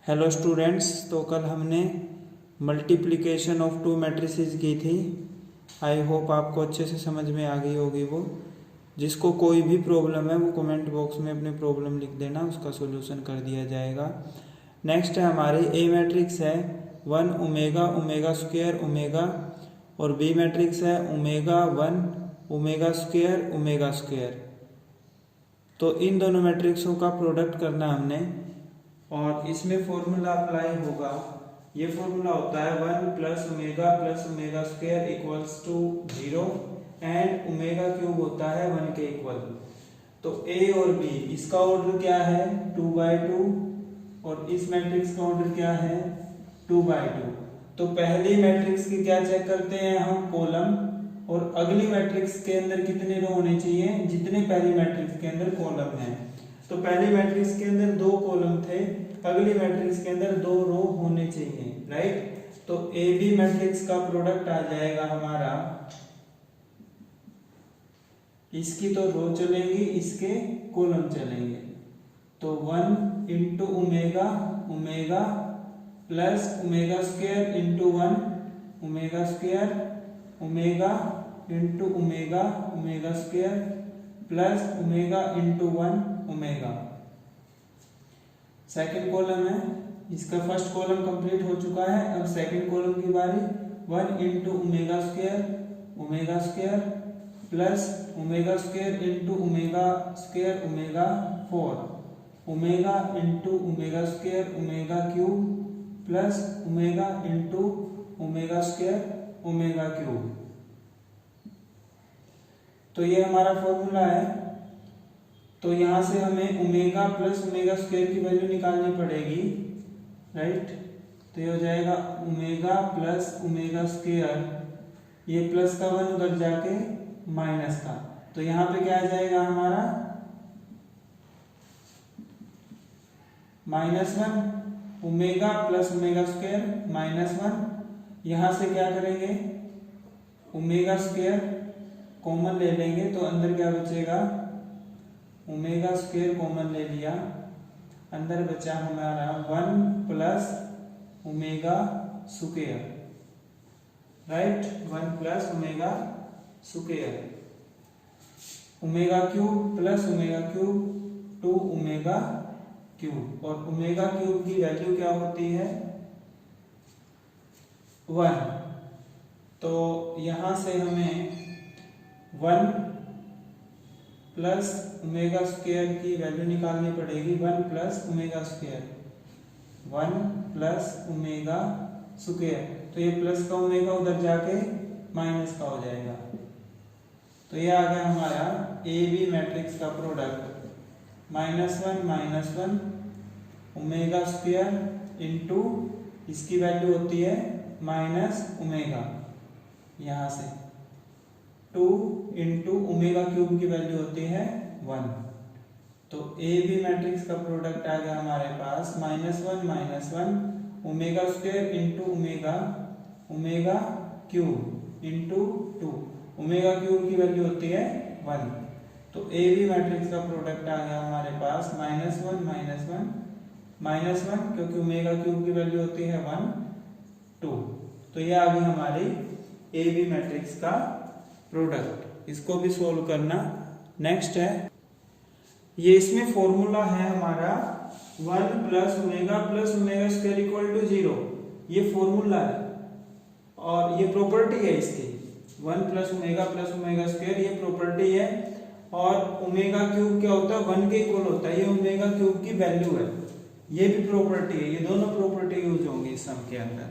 Hello students, तो कल हमने मल्टीप्लिकेशन ऑफ टू मैट्रिसेस की थी। आई होप आपको अच्छे से समझ में आ गई होगी। वो जिसको कोई भी प्रॉब्लम है वो कमेंट बॉक्स में अपनी प्रॉब्लम लिख देना, उसका सॉल्यूशन कर दिया जाएगा। नेक्स्ट है हमारी ए मैट्रिक्स है 1 ओमेगा ओमेगा स्क्वायर ओमेगा, और बी मैट्रिक्स है omega 1 omega square omega square. तो इन दोनों मैट्रिक्सों का प्रोडक्ट करना हमने, और इसमें फॉर्मूला अप्लाई होगा। ये फॉर्मूला होता है 1 plus omega square equals to 0 and omega cube होता है 1 के इक्वल। तो ए और बी इसका ऑर्डर क्या है 2/2, और इस मैट्रिक्स का ऑर्डर क्या है 2/2। तो पहली मैट्रिक्स की क्या चेक करते हैं हम, कॉलम, और अगली मैट्रिक्स के अंदर कितने रो होने चाहिए जितने पहली मैट्रिक्स के अंदर कॉलम है। तो पहली मैट्रिक्स के अंदर 2 कॉलम थे, अगली मैट्रिक्स के अंदर 2 रो होने चाहिए, राइट। तो ए बी मैट्रिक्स का प्रोडक्ट आ जाएगा हमारा, इसकी तो रो चलेंगी, इसके कॉलम चलेंगे। तो 1 into omega omega plus omega square into 1 omega square omega into omega omega square plus omega into 1 omega. Second column है, इसका फर्स्ट कॉलम कंप्लीट हो चुका है। अब सेकंड कॉलम की बारी, 1 into omega square plus omega square into omega square omega 4 omega into omega square omega cube plus omega into omega square omega cube. तो ये हमारा फॉर्मूला है। तो यहां से हमें ओमेगा प्लस ओमेगा स्क्वायर की वैल्यू निकालनी पड़ेगी, राइट। तो ये हो जाएगा ओमेगा प्लस ओमेगा स्क्वायर, ये प्लस का 1 उधर जाके माइनस का, तो यहां पे क्या आ जाएगा हमारा -1 ओमेगा प्लस ओमेगा स्क्वायर -1। यहां से क्या करेंगे, ओमेगा स्क्वायर कॉमन ले लेंगे, तो अंदर क्या बचेगा, ओमेगा स्क्वायर कॉमन ले लिया, अंदर बचा हमारा 1 plus omega square, right. 1 plus omega square, omega cube plus omega cube 2 omega cube, और ओमेगा क्यूब की वैल्यू क्या होती है 1। तो यहां से हमें 1 प्लस ओमेगा स्क्वायर की वैल्यू निकालनी पड़ेगी, 1 plus omega square 1 plus omega square. तो ये प्लस का ओमेगा उधर जाके माइनस का हो जाएगा। तो ये आ गया हमारा ए बी मैट्रिक्स का प्रोडक्ट, -1 ओमेगा स्क्वायर इंटू, इसकी वैल्यू होती है माइनस ओमेगा, यहां से 2 इंटू ओमेगा क्यूब की वैल्यू होती है 1। तो ए बी मैट्रिक्स का प्रोडक्ट आ गया हमारे पास -1 omega square into omega omega cube into 2, omega cube की वैल्यू होती है 1। तो ए बी मैट्रिक्स का प्रोडक्ट आ गया हमारे पास -1 क्योंकि ओमेगा क्यूब की वैल्यू होती है 1 2। तो ये आ गई हमारी ए बी मैट्रिक्स का प्रोडक्ट। इसको भी सोल्व करना। नेक्स्ट है, ये इसमें फॉर्मूला है हमारा 1 plus omega square equal to 0, ये फॉर्मूला है और ये प्रॉपर्टी है इसकी। 1 प्लस ओमेगा स्क्वायर ये प्रॉपर्टी है, और ओमेगा क्यूब क्या होता है 1 के इक्वल होता है, ये ओमेगा क्यूब की वैल्यू है, ये भी प्रॉपर्टी है। ये दोनों प्रॉपर्टी यूज होंगी इस सम के अंदर।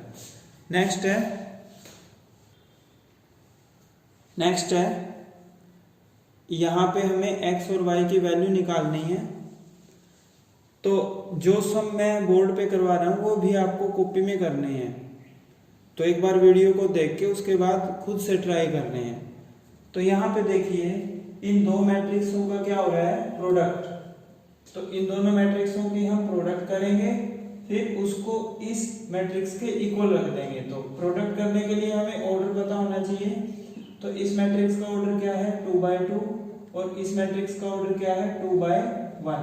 नेक्स्ट है यहां पे हमें x और y की वैल्यू निकालनी है। तो जो सम मैं बोर्ड पे करवा रहा हूं वो भी आपको कॉपी में करने हैं, तो एक बार वीडियो को देख के उसके बाद खुद से ट्राई करने हैं। तो यहां पे देखिए, इन दो मैट्रिक्सों का क्या हो रहा है प्रोडक्ट, तो इन दोनों मैट्रिक्सों की हम प्रोडक्ट करेंगे, फिर उसको इस मैट्रिक्स के इक्वल रख देंगे। तो प्रोडक्ट करने के लिए हमें ऑर्डर पता होना चाहिए। तो इस मैट्रिक्स का ऑर्डर क्या है 2/2, और इस मैट्रिक्स का ऑर्डर क्या है 2/1।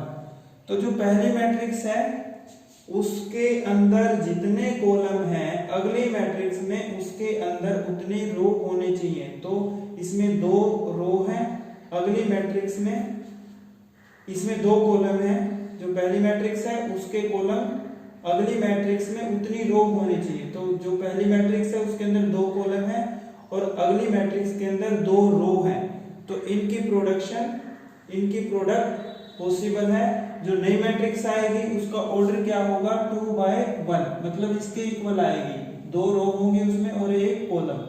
तो जो पहली मैट्रिक्स है उसके अंदर जितने कॉलम हैं अगली मैट्रिक्स में उसके अंदर उतने रो होने चाहिए। तो इसमें 2 रो हैं, अगली मैट्रिक्स में इसमें 2 कॉलम हैं, जो पहली मैट्रिक्स है उसके कॉलम अगली मैट्रिक्स में उतनी रो होनी चाहिए। तो जो पहली मैट्रिक्स है उसके अंदर 2 कॉलम है और अगली मैट्रिक्स के अंदर 2 रो हैं, तो इनकी प्रोडक्ट पॉसिबल है। जो नई मैट्रिक्स आएगी उसका ऑर्डर क्या होगा 2/1, मतलब इसके इक्वल आएगी, 2 रो होंगी उसमें और 1 कॉलम।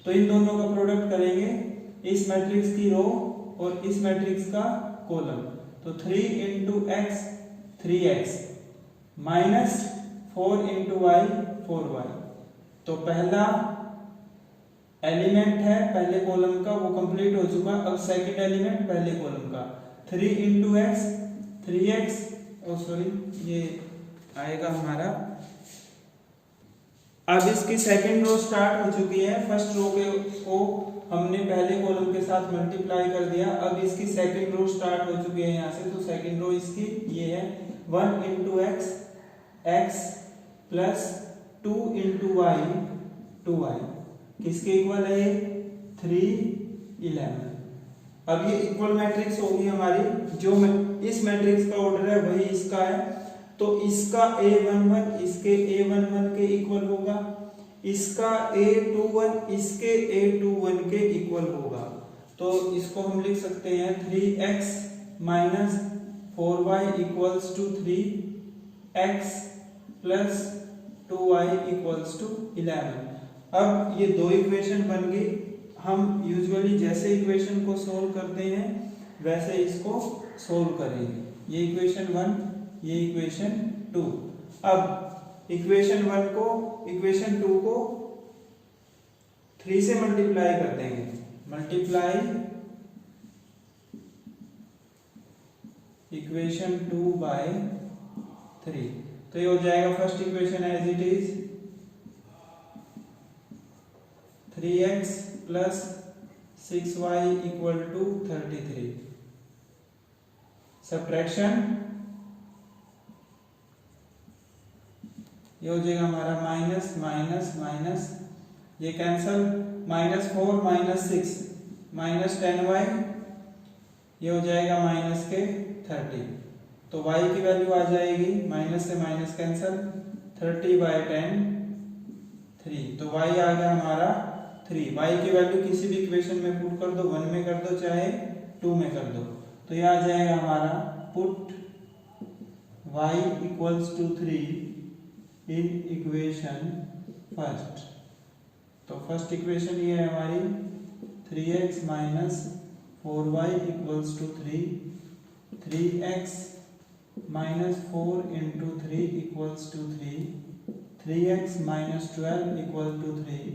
तो इन दोनों का प्रोडक्ट करेंगे, इस मैट्रिक्स की रो और इस मैट्रिक्स का कॉलम। तो 3 × x 3x minus 4 × y 4y। तो पहला एलिमेंट है पहले कॉलम का वो कंप्लीट हो चुका। अब सेकंड एलिमेंट पहले कॉलम का 3 × x 3x, ये आएगा हमारा। अब इसकी सेकंड रो स्टार्ट हो चुकी है, फर्स्ट रो को हमने पहले कॉलम के साथ मल्टीप्लाई कर दिया। अब इसकी सेकंड रो स्टार्ट हो चुकी है यहाँ से, तो सेकंड रो इसकी ये है 1 × x x plus 2 × y 2y, किसके इक्वल है ये 3 11। अब ये इक्वल मैट्रिक्स होगी हमारी, जो इस मैट्रिक्स का ऑर्डर है वही इसका है, तो इसका a11 इसके a11 के इक्वल होगा, इसका a21 इसके a21 के इक्वल होगा। तो इसको हम लिख सकते हैं 3x minus 4y equals to 3x plus 2y equals to 11। अब ये 2 इक्वेशन बन गई। हम यूजुअली जैसे इक्वेशन को सोल्व करते हैं वैसे इसको सोल्व करेंगे। ये इक्वेशन 1, ये इक्वेशन 2। अब इक्वेशन 1 को इक्वेशन 2 को 3 से मल्टीप्लाई कर देंगे, मल्टीप्लाई इक्वेशन 2 बाय 3। तो ये हो जाएगा first equation as it is 3x plus 6y equal to 33। Subtraction ये हो जाएगा हमारा माइनस माइनस माइनस, ये कैंसल, -4 -6 माइनस 10y, ये हो जाएगा माइनस के 30। तो y की वैल्यू आ जाएगी, माइनस से माइनस कैंसल, 30/10 3। तो y आ गया हमारा 3। y की वैल्यू किसी भी इक्वेशन में पुट कर दो, 1 में कर दो चाहे 2 में कर दो, तो ये आ जाएगा हमारा put y equals to 3 in equation first. तो फर्स्ट इक्वेशन ये है हमारी 3x minus 4y equals to 3, 3x minus 4 × 3 equals to 3, 3x minus 12 equal to 3,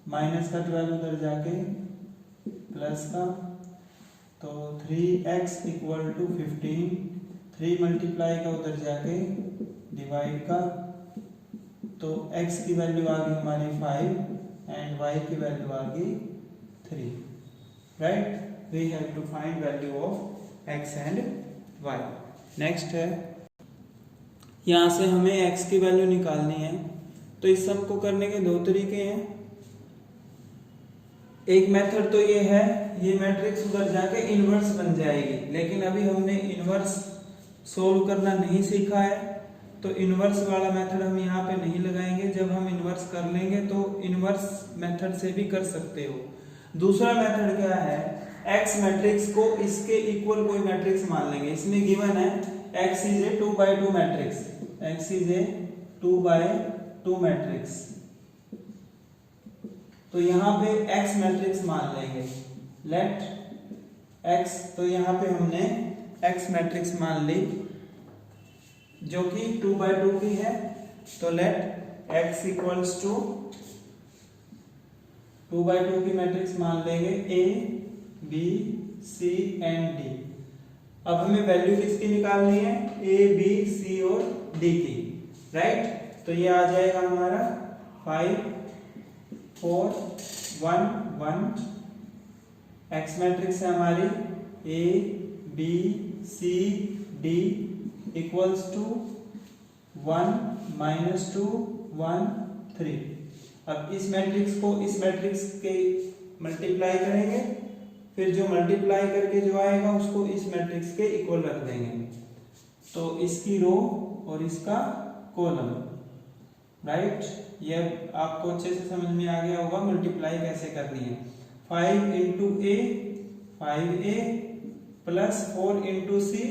minus का 12 उधर जाके प्लस का, तो 3x इक्वल टू 15, 3 मल्टीप्लाई का उधर जाके डिवाइड का, तो x की वैल्यू आ गई हमारी 5 एंड y की वैल्यू आ गई 3। Right, we have to find value of x and y। Next है, यहाँ से हमें x की वैल्यू निकालनी है। तो इस सब को करने के 2 तरीके हैं। एक मेथड तो ये है, ये मैट्रिक्स उधर जाके इनवर्स बन जाएगी, लेकिन अभी हमने इनवर्स सोल्व करना नहीं सीखा है, तो इनवर्स वाला मेथड हम यहाँ पे नहीं लगाएंगे। जब हम इनवर्स कर लेंगे तो इनवर्स मेथड से भी कर सकते हो। दूसरा मेथड क्या है, x मैट्रिक्स को इसके इक्वल कोई मैट्रिक्स मान लेंगे। इसमें गिवन है x is a 2/2 matrix, x is a 2/2 matrix, तो यहाँ पे x मैट्रिक्स मान लेंगे। लेट x, तो यहाँ पे हमने x मैट्रिक्स मान ली जो कि 2/2 की है। तो लेट x इक्वल्स टू 2/2 की मैट्रिक्स मान लेंगे A B C and D। अब हमें वैल्यू किसकी निकालनी है, A B C और D की। राइट, तो ये आ जाएगा हमारा 5 4 1 1। x मैट्रिक्स है हमारी A, B, C, D equals to 1 minus 2 1 3। अब इस मैट्रिक्स को इस मैट्रिक्स के मल्टीप्लाई करेंगे, फिर जो मल्टीप्लाई करके जो आएगा उसको इस मैट्रिक्स के इक्वल रख देंगे, तो इसकी रो और इसका कॉलम, राइट। ये आपको अच्छे से समझ में आ गया होगा मल्टीप्लाई कैसे करनी है। 5 इंटू ए 5a प्लस 4 इंटू सी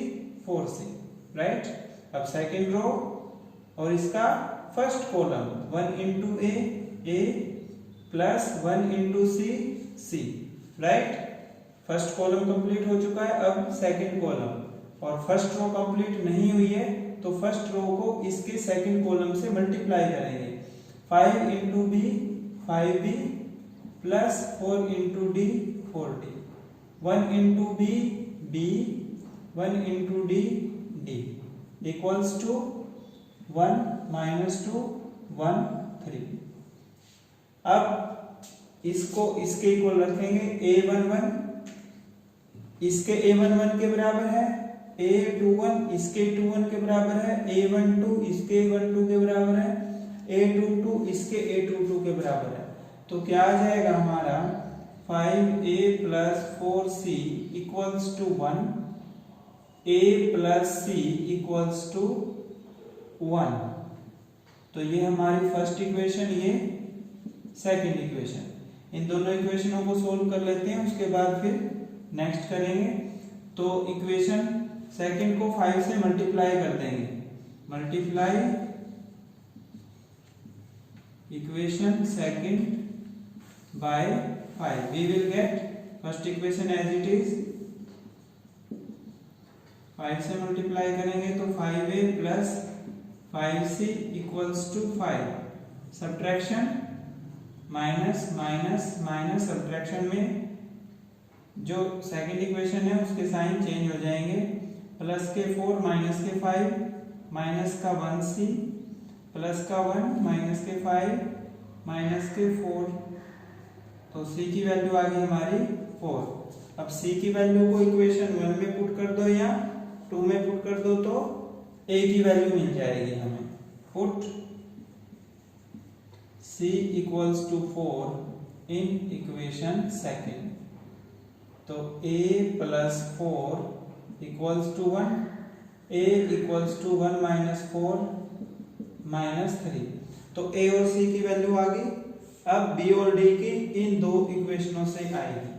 4c, राइट। अब सेकेंड रो और इसका फर्स्ट कॉलम 1 इंटू ए प्लस 1 इंटू सी, राइट। फर्स्ट कॉलम कंप्लीट हो चुका है, अब सेकेंड कॉलम, और फर्स्ट रो कंप्लीट नहीं हुई है तो फर्स्ट रो को इसके सेकेंड कॉलम से मल्टीप्लाई करेंगे। 5 into b 5b plus 4 into d 4d, 1 into b 1 into d equals to 1 minus 2 1 3। अब इसको इसके इक्वल रखेंगे, a11 इसके a11 के बराबर है, a21 इसके 21 के बराबर है, a12 इसके a12 के बराबर है, a22 इसके a22 के बराबर है। तो क्या आ जाएगा हमारा 5a plus 4c equals to 1, a plus c equals to 1। तो ये हमारी फर्स्ट इक्वेशन, ये सेकंड इक्वेशन। इन दोनों इक्वेशनों को सोल्व कर लेते हैं, उसके बाद फिर नेक्स्ट करेंगे। तो इक्वेशन सेकंड को 5 से मल्टीप्लाई कर देंगे, multiply equation second by 5, we will get first equation as it is. 5 से मल्टीप्लाई करेंगे तो 5a plus 5c equals to 5, subtraction minus minus minus, subtraction में जो सेकंड इक्वेशन है उसके साइन चेंज हो जाएंगे, प्लस के 4 माइनस के 5 माइनस का 1c प्लस का 1 माइनस के 5 माइनस के 4, तो c की वैल्यू आ गई हमारी 4। अब c की वैल्यू को इक्वेशन 1 में पुट कर दो या 2 में पुट कर दो तो a की वैल्यू मिल जाएगी हमें। Put c equals to 4 in equation second, तो a plus 4 equals to 1, a equals to 1 minus 4 minus 3, तो a और c की वैल्यू आ गई। अब b और d की इन दो इक्वेशनों से आएगी,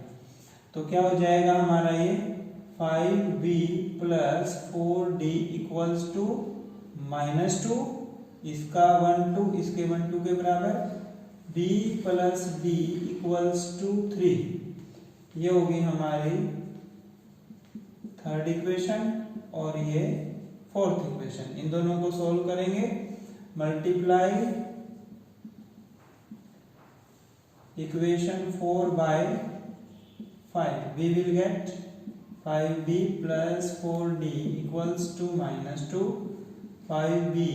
तो क्या हो जाएगा हमारा ये 5b plus 4d equals to minus 2, इसका 1 2 इसके 1 2 के बराबर, b plus d equals to 3। ये होगी हमारी थर्ड इक्वेशन और ये फोर्थ इक्वेशन। इन दोनों को सोल्व करेंगे, multiply equation 4 by 5, we will get 5b plus 4d equals to minus 2, 5b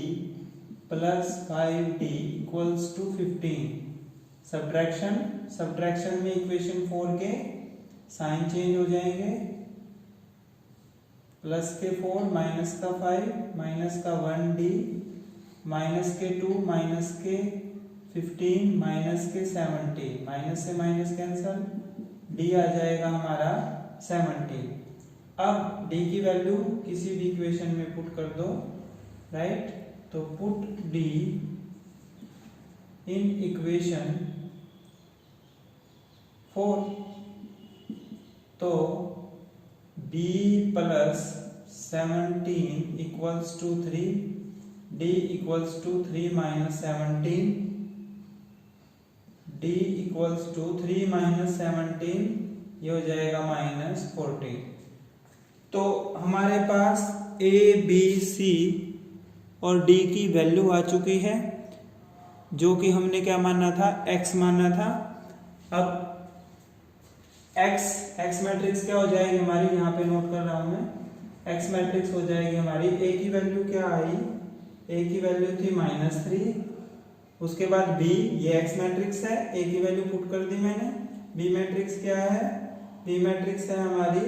plus 5d equals to 15, subtraction में इक्वेशन 4 के साइन चेंज हो जाएंगे, प्लस के 4 माइनस का 5 माइनस का 1d माइनस के 2 माइनस के 15 माइनस के 17, माइनस से माइनस कैंसल, d आ जाएगा हमारा 17। अब d की वैल्यू किसी भी इक्वेशन में पुट कर दो, राइट। तो पुट d इन इक्वेशन 4, तो b plus 17 equals to 3, d equals to 3 minus 17, d equals to 3 minus 17, ये हो जाएगा माइनस 14। तो हमारे पास a b c और d की वैल्यू आ चुकी है, जो कि हमने क्या माना था, x माना था। अब x मैट्रिक्स क्या हो जाएगी हमारी, यहाँ पे नोट कर रहा हूं मैं, x मैट्रिक्स हो जाएगी हमारी, a की वैल्यू क्या आई, a की वैल्यू थी -3, उसके बाद b, ये x मैट्रिक्स है, a की वैल्यू पुट कर दी मैंने, b मैट्रिक्स क्या है, b मैट्रिक्स है हमारी,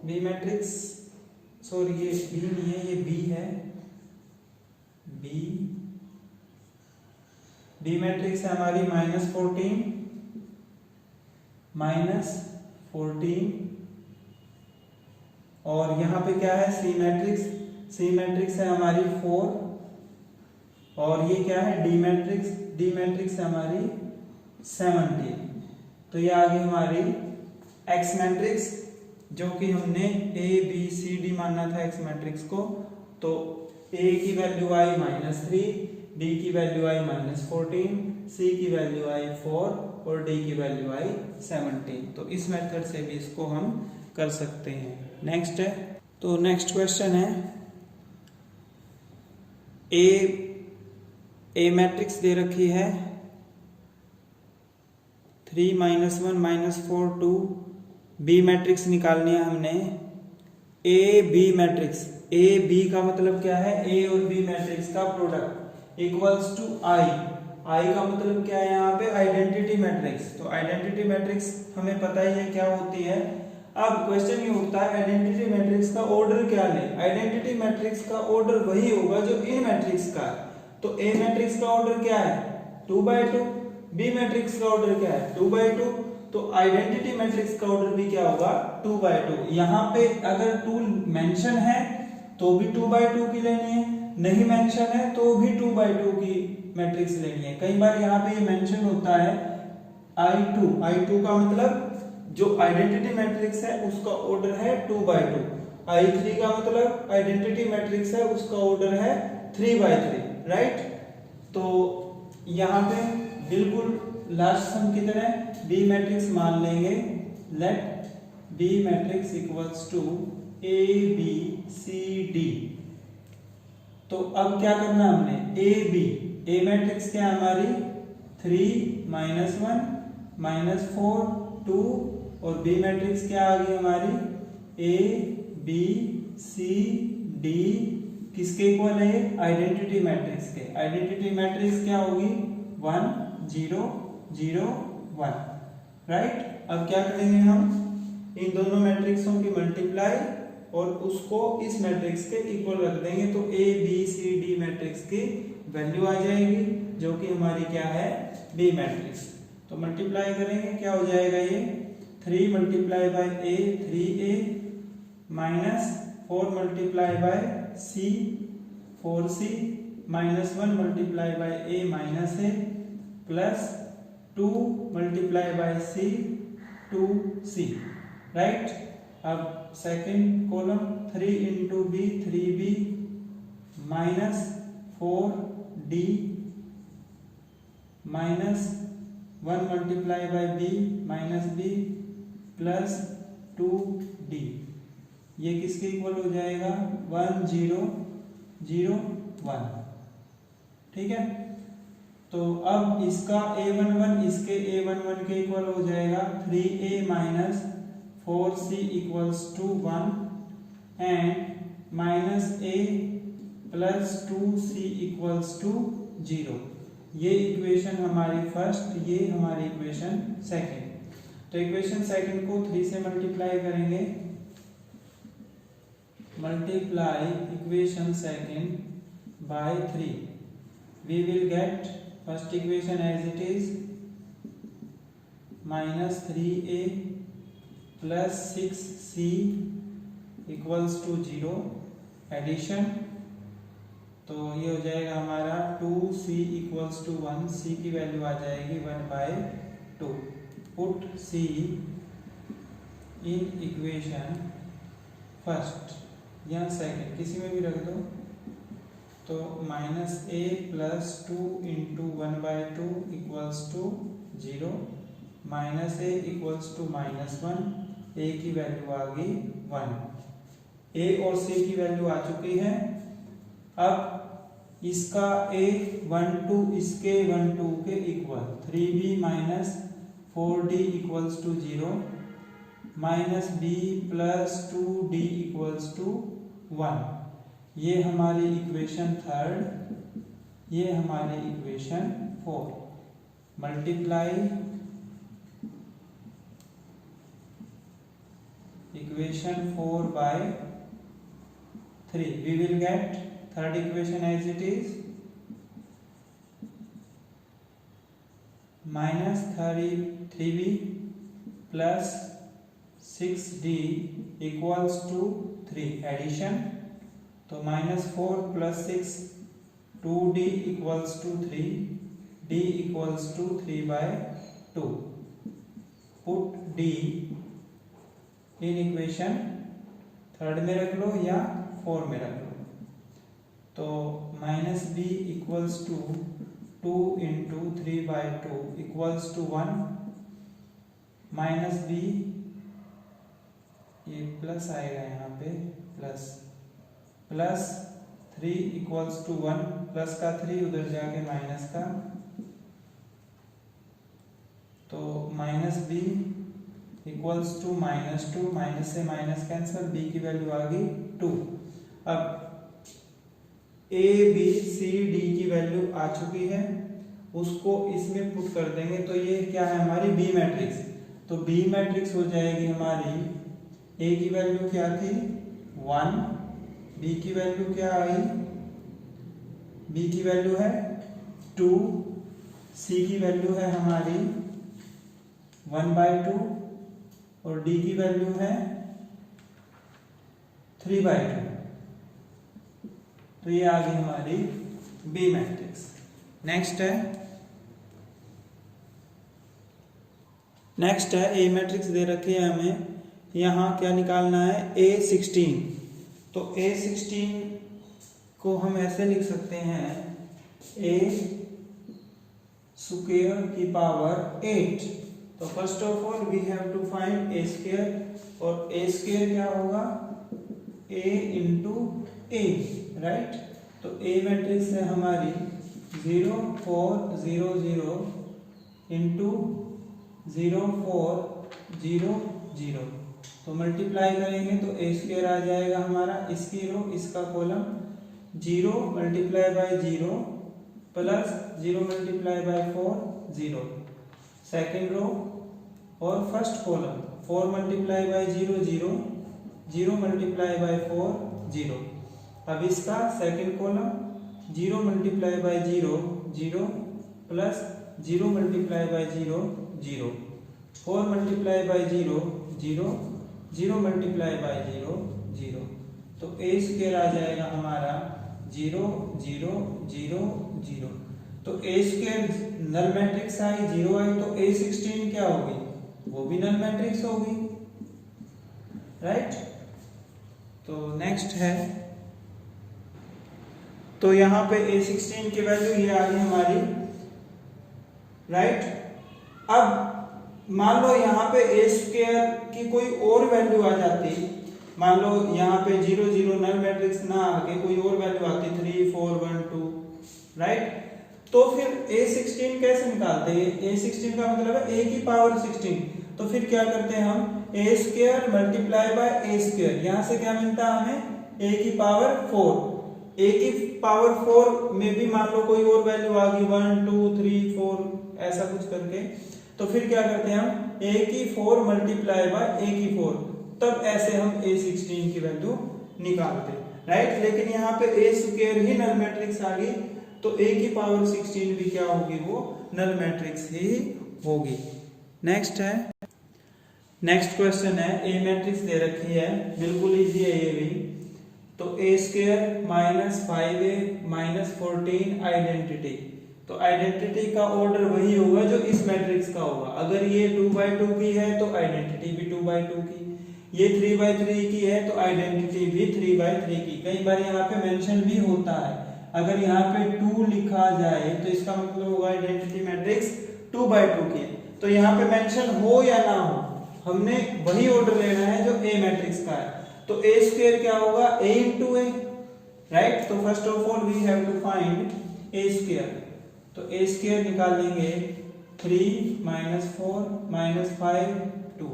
b मैट्रिक्स सॉरी ये बी नहीं है, ये बी है, बी मैट्रिक्स है हमारी -14 और यहाँ पे क्या है सी मैट्रिक्स है हमारी 4 और ये क्या है डी मैट्रिक्स है हमारी 17। तो ये आ गई हमारी एक्स मैट्रिक्स, जो कि हमने ए बी सी डी मानना था एक्स मैट्रिक्स को। तो ए की वैल्यू आई -3, बी की वैल्यू आई -14, सी की वैल्यू आई 4 और डी की वैल्यू आई 17। तो इस मेथड से भी इसको हम कर सकते हैं। नेक्स्ट है, तो नेक्स्ट क्वेश्चन है ए मैट्रिक्स दे रखी है 3 -1 -4 2। बी मैट्रिक्स निकालनी है हमने। A B matrix, A B का मतलब क्या है, ए और बी मैट्रिक्स का product equals to I. I का मतलब क्या है यहाँ पे, आइडेंटिटी मैट्रिक्स। तो आइडेंटिटी मैट्रिक्स हमें पता ही है क्या होती है। अब क्वेश्चन ये उठता है आइडेंटिटी मैट्रिक्स का ऑर्डर क्या ले। आइडेंटिटी मैट्रिक्स का ऑर्डर वही होगा जो ए मैट्रिक्स का। तो ए मैट्रिक्स का ऑर्डर क्या है 2/2, बी मैट्रिक्स का ऑर्डर क्या है 2/2। तो आइडेंटिटी मैट्रिक्स का ऑर्डर भी क्या होगा 2/2। यहाँ पे अगर 2 मेंशन है तो भी 2/2 की लेनी है, नहीं मेंशन है तो भी 2/2 की मैट्रिक्स लेनी है। कई बार यहाँ पे ये मेंशन होता है I2 का मतलब जो आइडेंटिटी मैट्रिक्स है उसका ऑर्डर है 2/2। I3 का मतलब आइडेंटिटी मैट्रिक्स है उसका ऑर्डर है 3/3, राइट। तो यहाँ पे बिल्कुल लास्ट सम की तरह बी मैट्रिक्स मान लेंगे। Let B matrix equals to A B C D. तो अब क्या करना हमने, ए मैट्रिक्स क्या है हमारी 3 -1 -4 2 और बी मैट्रिक्स क्या आ गई हमारी ए बी सी डी। किसके इक्वल है, आइडेंटिटी मैट्रिक्स के। आइडेंटिटी मैट्रिक्स क्या होगी 1 0 0 1, राइट। अब क्या करेंगे हम, इन दोनों मैट्रिक्सों की मल्टीप्लाई और उसको इस मैट्रिक्स के इक्वल रख देंगे। तो A B C D matrix की वैल्यू आ जाएगी जो कि हमारी क्या है बी मैट्रिक्स। तो मल्टीप्लाई करेंगे क्या हो जाएगा, ये 3 multiply by a 3a -4 multiply by c 4c -1 multiply by a -a plus 2 multiply by c 2c, right. अब second column 3 into b 3b -4d -1 multiply by b -b plus 2d। ये किसके equal हो जाएगा 1 0 0 1, ठीक है। तो अब इसका a11 इसके a11 के इक्वल हो जाएगा 3a -4c equals to 1 and -a plus 2c equals to 0। ये इक्वेशन हमारी फर्स्ट, ये हमारी इक्वेशन सेकंड। तो इक्वेशन सेकंड को 3 से मल्टीप्लाई करेंगे। Multiply equation second by 3, we will get first equation as it is -3a plus 6c equals to 0 addition. तो ये हो जाएगा हमारा 2c equals to 1, c की वैल्यू आ जाएगी 1/2। Put c in equation first या सेकंड, किसी में भी रख दो। तो -a plus 2 into 1/2 equals to 0, -a equals to -1, a की वैल्यू आ गई 1। a और c की वैल्यू आ चुकी है। अब इसका a12 इसके 12 के equal 3b -4d equals to 0 -b plus 2d equals to 1। ये हमारी इक्वेशन थर्ड, ये हमारी equation 4। Multiply equation 4 by 3. We will get third equation as it is minus 3b plus 6d equals to 3. Addition, तो minus 4 plus 6 2d equals to 3, d equals to 3 by 2. Put d in equation third में रख लो या 4 में रख लो। तो minus b equals to 2 into 3 by 2 equals to 1, minus b ये प्लस आएगा यहाँ पे प्लस 3 इक्वल्स टू 1, प्लस का 3 उधर जाके माइनस का, तो minus b equals to -2, minus से माइनस कैंसिल, बी की वैल्यू आ गई 2। अब ए बी सी डी की वैल्यू आ चुकी है, उसको इसमें पुट कर देंगे तो ये क्या है हमारी बी मैट्रिक्स। तो बी मैट्रिक्स हो जाएगी हमारी, ए की वैल्यू क्या थी 1, बी की वैल्यू क्या आई, बी की वैल्यू है 2, सी की वैल्यू है हमारी 1/2 और डी की वैल्यू है 3/2। तो ये आ गई हमारी बी मैट्रिक्स। नेक्स्ट है ए मैट्रिक्स दे रखी है हमें, यहाँ क्या निकालना है A16। तो A16 को हम ऐसे लिख सकते हैं A स्क्वायर की पावर 8। तो first of all we have to find A square, और A स्क्वायर क्या होगा A इंटू A, राइट। तो A मैट्रिक्स है हमारी 0 4 0 0 इंटू 0 4 0 0। तो मल्टीप्लाई करेंगे तो A स्क्वायर आ जाएगा हमारा, इसकी रो इसका column, 0 multiply by 0 plus 0 multiply by 4 0, second row और first column 4 multiply by 0 0, 0 multiply by 4 0। अब इसका second column 0 multiply by 0 0 plus 0 multiply by 0 0, 4 multiply by 0 0, 0 multiply by 0 0। तो A स्क्वायर आ जाएगा हमारा 0 0 0 0। तो A स्क्वायर नल मैट्रिक्स आई, 0 आई, तो A16 क्या होगी, वो भी नल मैट्रिक्स होगी, राइट। तो नेक्स्ट है, तो यहाँ पे A16 की वैल्यू ये आ गई हमारी, राइट। अब मान लो यहाँ पे A स्क्वायर की कोई और वैल्यू आ जाती, मान लो यहाँ पे 0 0 नल मैट्रिक्स ना आके कोई और वैल्यू आती 3 4 1 2, राइट। तो फिर A16 कैसे निकालते हैं, A16 का मतलब है A की पावर 16। तो फिर क्या करते हैं हम, A square multiply by A square, यहाँ से क्या मिलता है हमें A की पावर 4, A की पावर 4 में भी मान लो कोई और वैल्यू आ गई 1 2 3 4 ऐसा कुछ करके, तो फिर क्या करते हैं हम A की 4 मल्टीप्लाई बाय A की 4, तब ऐसे हम A16 की वैल्यू निकालते हैं, राइट। लेकिन यहाँ पे A स्क्वायर ही नल मैट्रिक्स आ गई, तो A की पावर 16 भी क्या होगी, वो नल मैट्रिक्स ही होगी। नेक्स्ट क्वेश्चन है, A मैट्रिक्स दे रखी है, बिल्कुल इजी है ये भी। तो A square minus 5A minus 14 identity, तो आइडेंटिटी का ऑर्डर वही होगा जो इस मैट्रिक्स का होगा। अगर ये 2/2 की है तो आइडेंटिटी भी 2/2 की, ये 3/3 की है तो आइडेंटिटी भी 3/3 की। कई बार यहाँ पे मेंशन भी होता है, अगर यहाँ पे 2 लिखा जाए तो इसका मतलब होगा आइडेंटिटी मैट्रिक्स 2/2 की है। तो यहाँ पे मेंशन हो या ना हो, हमने वही ऑर्डर लेना है जो A मैट्रिक्स का है। तो A स्क्वायर क्या होगा, A इंटू A, राइट। तो first of all we have to find A square. तो A स्क्वायर निकालेंगे 3 - 4 - 5 2,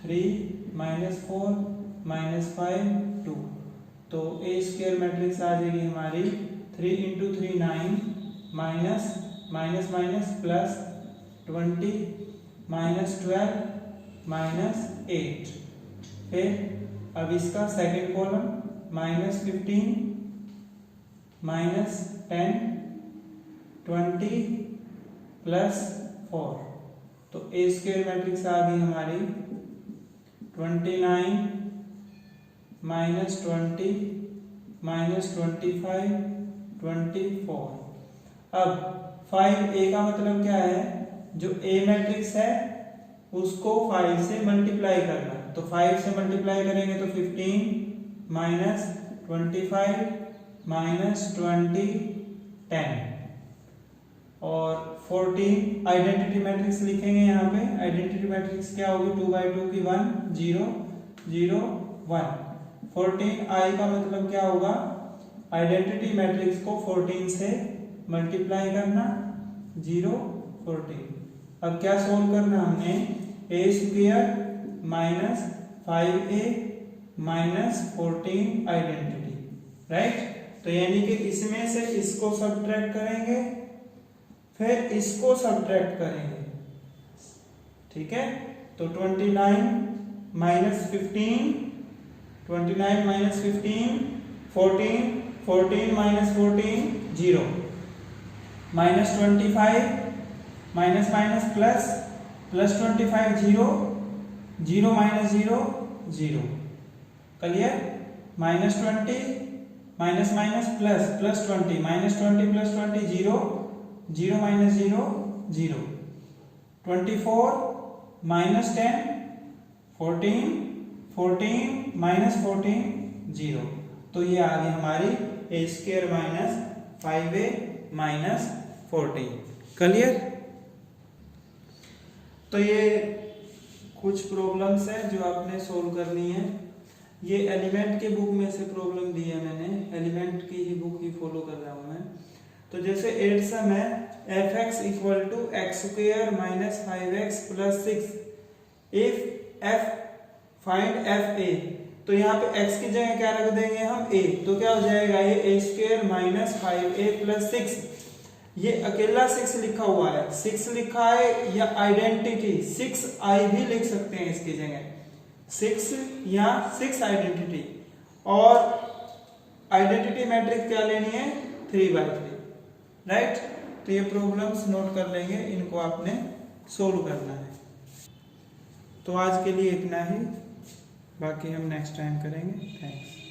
3 - 4 - 5 2। तो A स्क्वायर मैट्रिक्स आ जाएगी हमारी 3 × 3 9 माइनस माइनस माइनस प्लस 20 -12 -8। फिर अब इसका सेकंड कॉलम -15 -10 20 +4, तो ए स्क्वायर मैट्रिक्स आ गई हमारी 29 -20 -25 24। अब 5a का मतलब क्या है, जो ए मैट्रिक्स है उसको 5 से मल्टीप्लाई करना, तो 5 से मल्टीप्लाई करेंगे तो 15 -25 -20 10 और 14। आइडेंटिटी मैट्रिक्स लिखेंगे यहाँ पे, आइडेंटिटी मैट्रिक्स क्या होगी, 2/2 की 1 0 0 1। 14 आई का मतलब क्या होगा, आइडेंटिटी मैट्रिक्स को 14 से मल्टीप्लाई करना, 0 14। अब क्या सोल्व करना हमने, ए स्क्वायर -5a -14 आइडेंटिटी, राइट। तो यानी कि इसमें से इसको सब्ट्रैक्ट करेंगे, फिर इसको सब्ट्रैक्ट करेंगे, ठीक है। तो 29 -15 29 -15 14 14 -14 0 -25 minus minus plus +25 0 0 -0 0, clear. -20 minus minus plus +20 -20 +20 0 0 -0 0 24 -10 14 14 -14 0। तो ये आ गई हमारी a स्क्वायर -5a -14, क्लियर। तो ये कुछ प्रॉब्लम्स है जो आपने सोल्व करनी है। ये एलिमेंट के बुक में से प्रॉब्लम दी है मैंने, एलिमेंट की ही बुक ही फॉलो कर रहा हूं मैं। तो जैसे 8 सम है f(x = x² - 5x + 6 if f find fa। तो यहाँ पे x की जगह क्या रख देंगे हम, a, तो क्या हो जाएगा ये a² - 5a + 6। ये अकेला 6 लिखा हुआ है, 6 लिखा है, या आइडेंटिटी 6i भी लिख सकते हैं इसकी जगह, 6 या 6 आइडेंटिटी। और आइडेंटिटी मैट्रिक्स क्या लेनी है, 3/3, राइट। तो ये प्रॉब्लम्स नोट कर लेंगे, इनको आपने सोल्व करना है। तो आज के लिए इतना ही, बाकी हम नेक्स्ट टाइम करेंगे। थैंक्स।